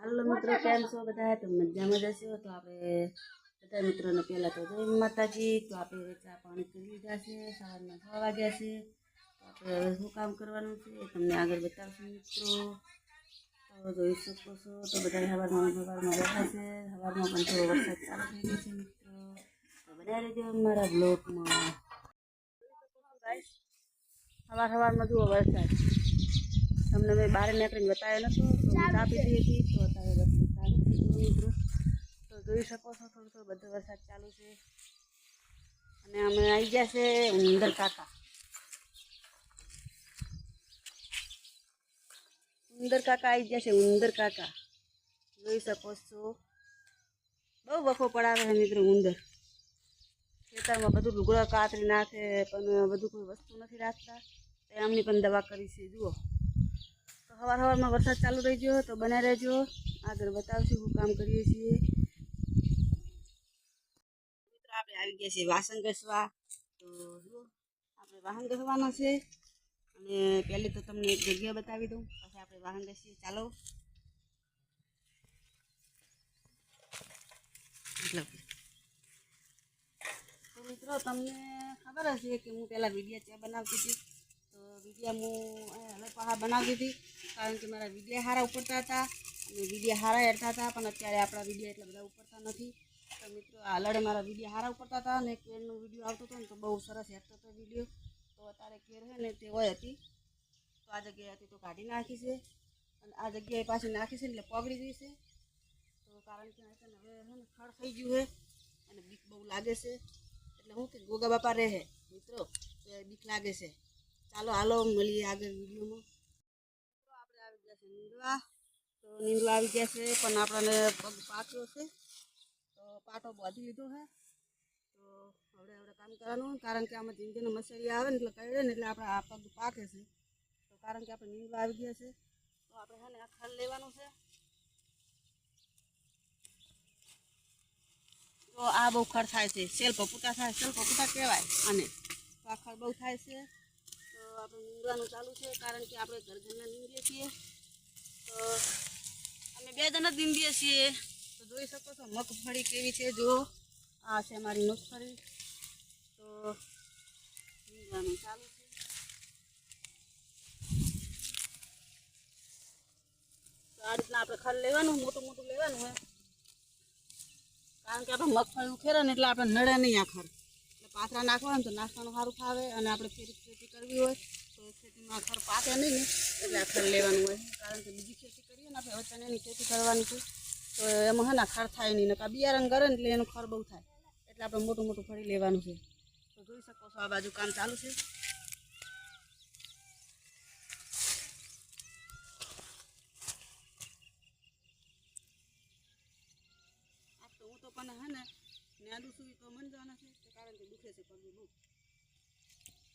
હાલો મિત્રો, કેમ છો બધા? તો મજામાં જશો તો આપણે બધા મિત્રોને પહેલાં તો જય માતાજી. તો આપણે ચા પાણી કરી લીધા છે, સવારના 6 વાગ્યા છે. તો આપણે હવે શું કામ કરવાનું છે એ તમને આગળ બતાવશું મિત્રો. તો જોઈ શકો છો તો બધા સવારમાં બેઠા છે. સવારમાં પણ થોડો વરસાદ ચાલુ થઈ ગયો છે મિત્રો. તો બધા રહેજો અમારા બ્લોકમાં. સવારમાં જુઓ વરસાદ, તમને મેં બહાર નીકળીને બતાવ્યો નતો તો ચા પીધી હતી. તો અત્યારે વરસાદ ચાલુ થઈ ગયો મિત્રો. તો જોઈ શકો છો થોડો થોડો બધો વરસાદ ચાલુ છે. અને અમે આવી ગયા છે ઉંદર કાકા. ઉંદર કાકા આવી ગયા છે, ઉંદર કાકા જોઈ શકો છો. બહુ વખો પડાવે છે મિત્રો ઉંદર. ખેતરમાં બધું લુગડા કાતરી નાખે પણ બધું કોઈ વસ્તુ નથી રાખતા. તો એમની પણ દવા કરી છે જુઓ. તો સવારમાં વરસાદ ચાલુ રહી ગયો તો બને રહેજો, આગળ બતાવશું શું કામ કરીએ છીએ. મિત્રો આપણે આવી ગયા છીએ વાસણ ઘસવા. તો જુઓ આપણે વાસણ ઘસવાના છે. અને પહેલી તો તમને એક જગ્યા બતાવી દઉં, પછી આપણે વાસણ ઘસીએ. ચાલો તો મિત્રો તમને ખબર હશે કે હું પહેલાં વિડીયો ત્યાં બનાવતી હતી. તો વિડીયો હું હવે પાછા બનાવતી હતી, કારણ કે મારા વિડીયો સારા ઉપડતા હતા અને વિડીયો સારા હેડતા હતા. પણ અત્યારે આપણા વિડીયો એટલા બધા ઉપડતા નથી. તો મિત્રો હાલડે મારા વિડીયો સારા ઉપડતા હતા અને કેરનો વિડીયો આવતો હતો ને તો બહુ સરસ હેડતો હતો વિડીયો. તો અત્યારે કેર છે ને તે હોય હતી, તો આ જગ્યાએ હતી તો કાઢી નાખી છે. અને આ જગ્યાએ પાછી નાખી છે એટલે પગડી ગઈ છે. તો કારણ કે હવે છે ને ખડ થઈ ગયું છે અને બીક બહુ લાગે છે. એટલે હું કે ગોગા બાપા રહે મિત્રો તો બીક લાગે છે. ચાલો હાલો મળીએ આગળ વિડીયોમાં. તો આપણે આવી ગયા છે નીંદવા. તો નીંદવા આવી ગયા છે પણ આપણને પગ પાક્યો છે. તો પાટો બાંધી લીધો છે. તો હવે કામ કરવાનું, કારણ કે આમાં જીંદગીનો મસરી આવે ને એટલે કહે ને એટલે આપણે આ પગ પાકે છે. તો કારણ કે આપણે નીંદવા આવી ગયા છે તો આપણે છે ને આ ખડ લેવાનું છે. તો આ બહુ ખડ થાય છે, સેલ પપુટા થાય, સેલ પપુટા કહેવાય આને. તો આ ખડ બહુ થાય છે. તો આપણે નીંદવાનું ચાલુ છે, કારણ કે આપણે ઘરના નીંદીએ છીએ. તો અમે 2 જણા જ નીંદીએ છીએ. તો જોઈ શકો છો મગફળી કેવી છે જો. આ છે મારી મગફળી. તો નીંદવાનું ચાલુ છે. તો આ રીતના આપણે ખડ લેવાનું, મોટું મોટું લેવાનું હોય, કારણ કે આપણે મગફળી ઉખેરે ને એટલે આપણે નડે નહીં આ ખડ. એટલે પાથરા નાખવા હોય ને તો નાસ્તાનું સારું ખાવે. અને આપણે ખેતી કરવી હોય તો ખેતીમાં ખડ પાકે નહીં ને એટલે આ ખડ લેવાનું હોય. કારણ કે બીજી ખેતી કરીએ ને આપણે હવે ચણાની ખેતી કરવાની છે તો એમાં હે ને ખડ થાય નહીં. નકા બિયારણ કરે ને એટલે એનું ખડ બહુ થાય. એટલે આપણે મોટું મોટું ફળી લેવાનું છે. તો જોઈ શકો છો આ બાજુ કામ ચાલુ છે. હું તો પણ હે ને ન્યાદું છું તો મન જવાના છે, કારણ કે દુખે છે પગ બહુ.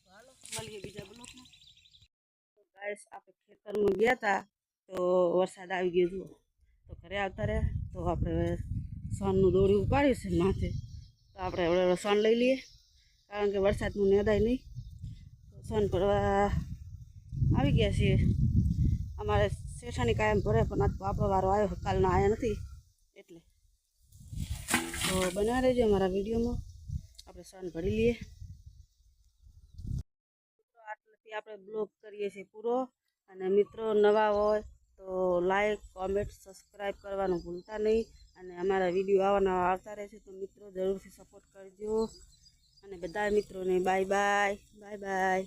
તો હાલો મળીએ બીજા બ્લોકમાં. તો ગાઈસ આપણે ખેતરમાં ગયા હતા તો વરસાદ આવી ગયો જુઓ. તો ઘરે આવતા રહ્યા તો આપણે સોનનું દોરી ઉપાડ્યું છે માથે. તો આપણે હવે સોન લઈ લઈએ, કારણ કે વરસાદનું નેદાય નહીં. તો સોન ભરવા આવી ગયા છીએ. અમારે શેઠાની કાયમ ભરે પણ આજ તો આપણો વારો આવ્યો, કાલનો આવ્યા નથી એટલે. તો બના રહેજો અમારા વિડીયોમાં, આપણે સોન ભરી લઈએ. આટલેથી આપણે બ્લોગ કરીએ છીએ પૂરો. અને મિત્રો નવા હોય તો લાઈક, કોમેન્ટ, સબસ્ક્રાઈબ કરવાનું ભૂલતા નહીં. અને અમારા વિડીયો આવા આવતા રહે છે તો મિત્રો જરૂરથી સપોર્ટ કરજો. અને બધા મિત્રોને બાય બાય, બાય બાય.